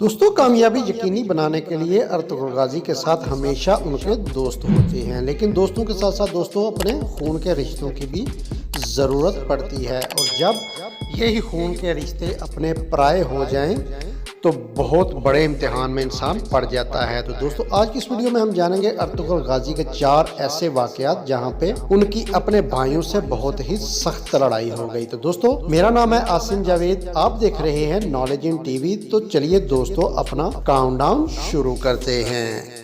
दोस्तों, कामयाबी यकीनी बनाने के लिए अर्तुगरुल गाजी के साथ हमेशा उनके दोस्त होते हैं, लेकिन दोस्तों के साथ साथ दोस्तों अपने खून के रिश्तों की भी ज़रूरत पड़ती है। और जब यही खून के रिश्ते अपने पराये हो जाएं तो बहुत बड़े इम्तिहान में इंसान पड़ जाता है। तो दोस्तों, आज की इस वीडियो में हम जानेंगे अर्तुगरुल गाजी के 4 ऐसे वाकयात जहां पे उनकी अपने भाइयों से बहुत ही सख्त लड़ाई हो गई। तो दोस्तों, मेरा नाम है आसिम जावेद, आप देख रहे हैं नॉलेज इन टीवी। तो चलिए दोस्तों, अपना काउंटडाउन शुरू करते हैं।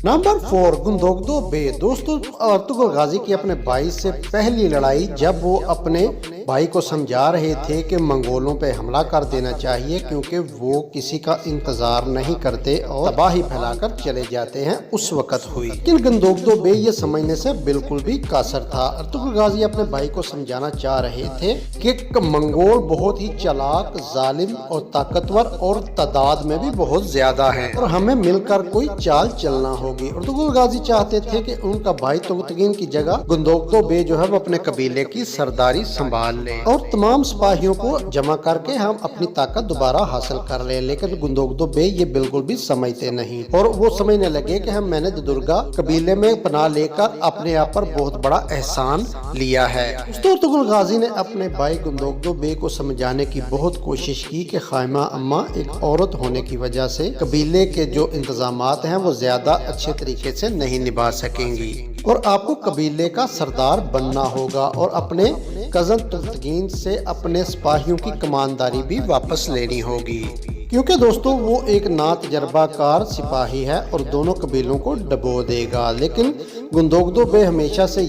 नंबर 4, गुंदोगदो बे। दोस्तों, अर्तुगरुल गाजी की अपने भाई से पहली लड़ाई जब वो अपने भाई को समझा रहे थे कि मंगोलों पे हमला कर देना चाहिए क्योंकि वो किसी का इंतजार नहीं करते और तबाही फैलाकर चले जाते हैं, उस वक्त हुई। लेकिन गुंदोगदो बे ये समझने से बिल्कुल भी कासर था। अर्तुगरुल गाजी अपने भाई को समझाना चाह रहे थे कि मंगोल बहुत ही चालाक, जालिम और ताकतवर और तादाद में भी बहुत ज्यादा है और हमें मिलकर कोई चाल चलना होगी। अर्तुगरुल गाजी चाहते थे कि उनका भाई तुगतगीन की जगह गुंदोगदो बे जो है वो अपने कबीले की सरदारी संभाल और तमाम सिपाहियों को जमा करके हम अपनी ताकत दोबारा हासिल कर ले। लेकिन गुंदोगदो बे ये बिल्कुल भी समझते नहीं और वो समझने लगे कि हम मैंने दुर्गा कबीले में पनाह लेकर अपने आप पर बहुत बड़ा एहसान लिया है। तो अर्तुगरुल गाजी ने अपने भाई गुंदोगदो बे को समझाने की बहुत कोशिश की कि खाइमा अम्मा एक औरत होने की वजह से कबीले के जो इंतजामात हैं वो ज्यादा अच्छे तरीके से नहीं निभा सकेंगी और आपको कबीले का सरदार बनना होगा और अपने कजन तुगतगीन से अपने सिपाहियों की कमानदारी भी वापस लेनी होगी, क्योंकि दोस्तों वो एक नातजर्बाकार सिपाही है और दोनों कबीलों को डबो देगा। लेकिन गुंदोगदो बे हमेशा से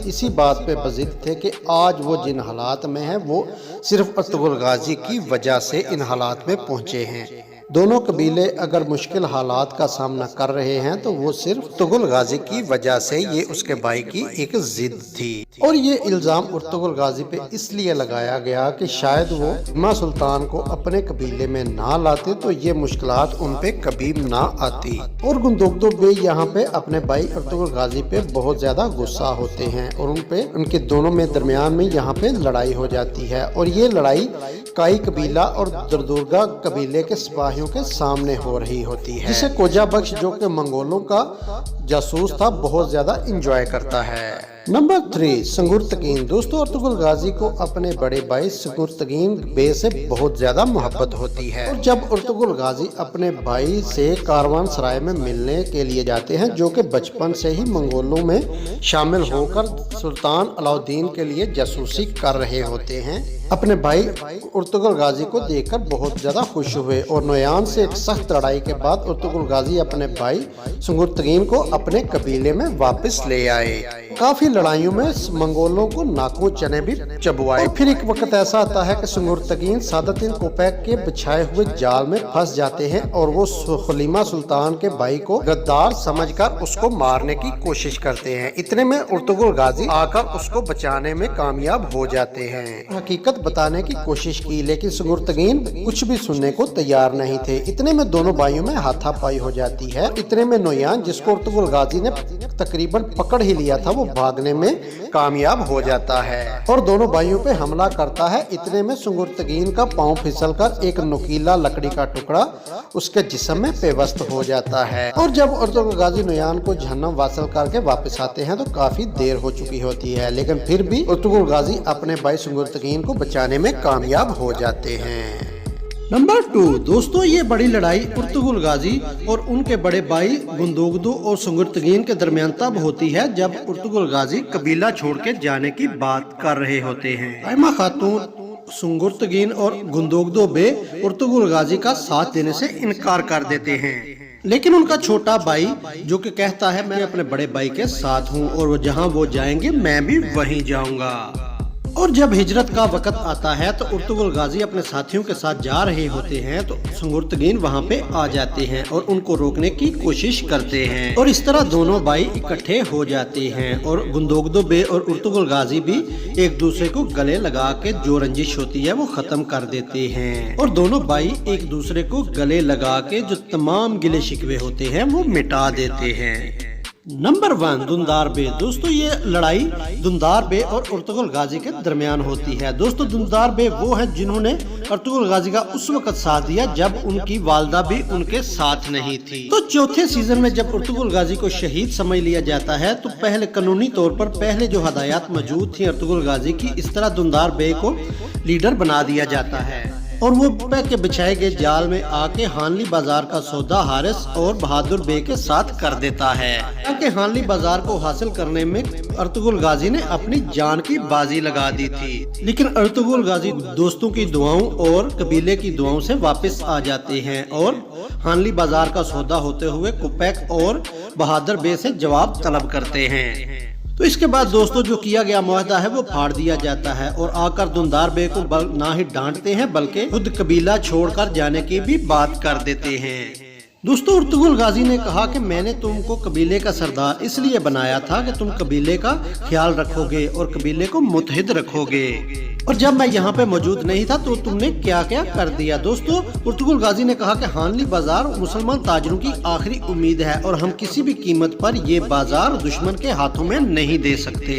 इसी बात पे बजिद थे कि आज वो जिन हालात में है वो सिर्फ अर्तुगरुल गाजी की वजह से इन हालात में पहुंचे हैं। दोनों कबीले अगर मुश्किल हालात का सामना कर रहे हैं तो वो सिर्फ अर्तुगरुल गाजी की वजह से, ये उसके भाई की एक जिद थी। और ये इल्जाम अर्तुगरुल गाजी पे इसलिए लगाया गया कि शायद वो हुमा सुल्तान को अपने कबीले में ना लाते तो ये मुश्किलात उन पे कभी ना आती। और गुंदोगदो बे यहाँ पे अपने भाई अर्तुगरुल गाजी पे बहुत ज्यादा गुस्सा होते हैं और उनके दोनों में दरमियान में यहाँ पे लड़ाई हो जाती है। और ये लड़ाई काई कबीला और दरदुर्गा कबीले के सिपाहियों के सामने हो रही होती है, जिसे कोजा बख्श जो कि मंगोलों का जासूस था बहुत ज्यादा एंजॉय करता है। नंबर 3, संगुर्तगीन। दोस्तों, अर्तुगरुल गाजी को अपने बड़े भाई संगुर्तगीन बे से बहुत ज्यादा मोहब्बत होती है और जब अर्तुगरुल गाजी अपने भाई से कारवान सराय में मिलने के लिए जाते हैं, जो कि बचपन से ही मंगोलों में शामिल होकर सुल्तान अलाउद्दीन के लिए जासूसी कर रहे होते हैं, अपने भाई अर्तुगरुल गाजी को देखकर बहुत ज्यादा खुश हुए और नोयान से एक सख्त लड़ाई के बाद अर्तुगरुल गाजी अपने भाई संगुर्तगीन को अपने कबीले में वापस ले आए। काफी लड़ाइयों में मंगोलों को नाको चने भी चबवाए। फिर एक वक्त ऐसा आता है कि संगुर्तगीन सादतुद्दीन कोपैक के बिछाए हुए जाल में फंस जाते हैं और वो खलीमा सुल्तान के भाई को गद्दार समझकर उसको मारने की कोशिश करते हैं। इतने में अर्तुगरुल गाजी आकर उसको बचाने में कामयाब हो जाते हैं। हकीकत बताने की कोशिश की लेकिन संगुर्तगीन कुछ भी सुनने को तैयार नहीं थे। इतने में दोनों भाइयों में हाथापाई हो जाती है। इतने में नोयान, जिसको अर्तुगरुल गाजी ने तकरीबन पकड़ ही लिया था, वो भागने में कामयाब हो जाता है और दोनों भाइयों पे हमला करता है। इतने में संगुर्तगीन का पांव फिसलकर एक नुकीला लकड़ी का टुकड़ा उसके जिस्म में पेवस्त हो जाता है और जब अर्तुगरुल गाजी नोयान को जहन्नम वासल करके वापस आते हैं तो काफी देर हो चुकी होती है, लेकिन फिर भी अर्तुगरुल गाजी अपने भाई संगुर्तगीन को बचाने में कामयाब हो जाते हैं। नंबर 2, दोस्तों, ये बड़ी लड़ाई अर्तुगरुल गाजी और उनके बड़े भाई गुंदोगदो और संगुर्तगीन के दरमियान तब होती है जब अर्तुगरुल गाजी कबीला छोड़ के जाने की बात कर रहे होते हैं। खाइमा खातून, संगुर्तगीन और गुंदोगदो बे अर्तुगरुल गाजी का साथ देने से इनकार कर देते हैं, लेकिन उनका छोटा भाई जो कि कहता है मैं अपने बड़े भाई के साथ हूँ और जहाँ वो जाएंगे मैं भी वहीं जाऊंगा। और जब हिजरत का वक्त आता है तो अर्तुगरुल गाजी अपने साथियों के साथ जा रहे होते हैं तो संगुर्तगीन वहां पे आ जाते हैं और उनको रोकने की कोशिश करते हैं और इस तरह दोनों भाई इकट्ठे हो जाते हैं और गुंदोगदो बे और अर्तुगरुल गाजी भी एक दूसरे को गले लगा के जो रंजिश होती है वो खत्म कर देते हैं और दोनों भाई एक दूसरे को गले लगा के जो तमाम गिले शिकवे होते हैं वो मिटा देते हैं। नंबर 1 दुंदार बे। दोस्तों ये लड़ाई दुंदार बे और अर्तुगरुल गाजी के दरमियान होती है। दोस्तों दुंदार बे वो हैं जिन्होंने अर्तुगरुल गाजी का उस वक्त साथ दिया जब उनकी वालदा भी उनके साथ नहीं थी। तो चौथे सीजन में जब अर्तुगरुल गाजी को शहीद समझ लिया जाता है तो पहले कानूनी तौर पर पहले जो हदायत मौजूद थी अर्तुगरुल गाजी की, इस तरह दुंदार बे को लीडर बना दिया जाता है और वो के बिछाए गए जाल में आके हानली बाजार का सौदा हारिस और बहादुर बे के साथ कर देता है। ताकि हानली बाजार को हासिल करने में अर्तुगरुल गाजी ने अपनी जान की बाजी लगा दी थी, लेकिन अर्तुगरुल गाजी दोस्तों की दुआओं और कबीले की दुआओं से वापस आ जाते हैं और हानली बाजार का सौदा होते हुए कुपैक और बहादुर बे से जवाब तलब करते हैं। तो इसके बाद दोस्तों जो किया गया मुआहदा है वो फाड़ दिया जाता है और आकर दुंदार बे को ना ही डांटते हैं बल्कि खुद कबीला छोड़कर जाने की भी बात कर देते हैं। दोस्तों अर्तुगरुल गाजी ने कहा कि मैंने तुमको कबीले का सरदार इसलिए बनाया था कि तुम कबीले का ख्याल रखोगे और कबीले को मुत्तहिद रखोगे, और जब मैं यहाँ पे मौजूद नहीं था तो तुमने क्या क्या कर दिया। दोस्तों अर्तुगरुल गाजी ने कहा कि हानली बाजार मुसलमान ताजरों की आखिरी उम्मीद है और हम किसी भी कीमत पर ये बाजार दुश्मन के हाथों में नहीं दे सकते,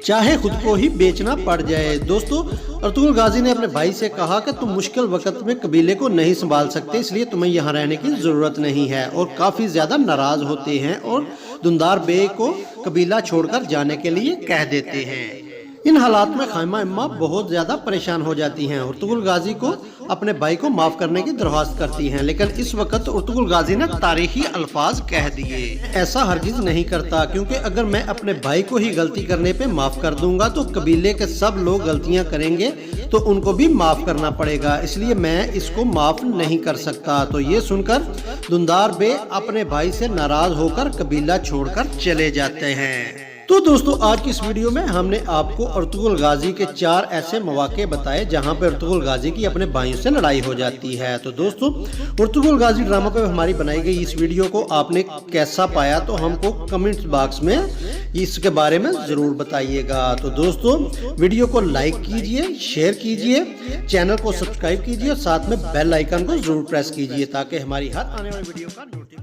चाहे खुद को ही बेचना पड़ जाए। दोस्तों अर्तुगरुल गाजी ने अपने भाई से कहा कि तुम मुश्किल वक्त में कबीले को नहीं संभाल सकते, इसलिए तुम्हें यहाँ रहने की जरूरत नहीं है, और काफी ज्यादा नाराज होते हैं और दुंदार बे को कबीला छोड़कर जाने के लिए कह देते हैं। इन हालात में खाइमा इम्मा बहुत ज्यादा परेशान हो जाती हैं। अर्तुगरुल गाजी को अपने भाई को माफ करने की दरख्वास्त करती हैं, लेकिन इस वक्त अर्तुगरुल गाजी ने तारीखी अल्फाज कह दिए, ऐसा हरगिज नहीं करता, क्योंकि अगर मैं अपने भाई को ही गलती करने पे माफ कर दूंगा तो कबीले के सब लोग गलतियां करेंगे तो उनको भी माफ करना पड़ेगा, इसलिए मैं इसको माफ नहीं कर सकता। तो ये सुनकर दुंदार बे अपने भाई से नाराज होकर कबीला छोड़कर चले जाते हैं। तो दोस्तों आज की इस वीडियो में हमने आपको अर्तुगरुल गाजी के 4 ऐसे मौके बताए जहां पे अर्तुगरुल गाजी की अपने भाइयों से लड़ाई हो जाती है। तो दोस्तों अर्तुगरुल गाजी ड्रामा पे हमारी बनाई गई इस वीडियो को आपने कैसा पाया तो हमको कमेंट बॉक्स में इसके बारे में जरूर बताइएगा। तो दोस्तों वीडियो को लाइक कीजिए, शेयर कीजिए, चैनल को सब्सक्राइब कीजिए और साथ में बेल आइकन को जरूर प्रेस कीजिए ताकि हमारी हर आने वाली वीडियो का नोटिफिकेशन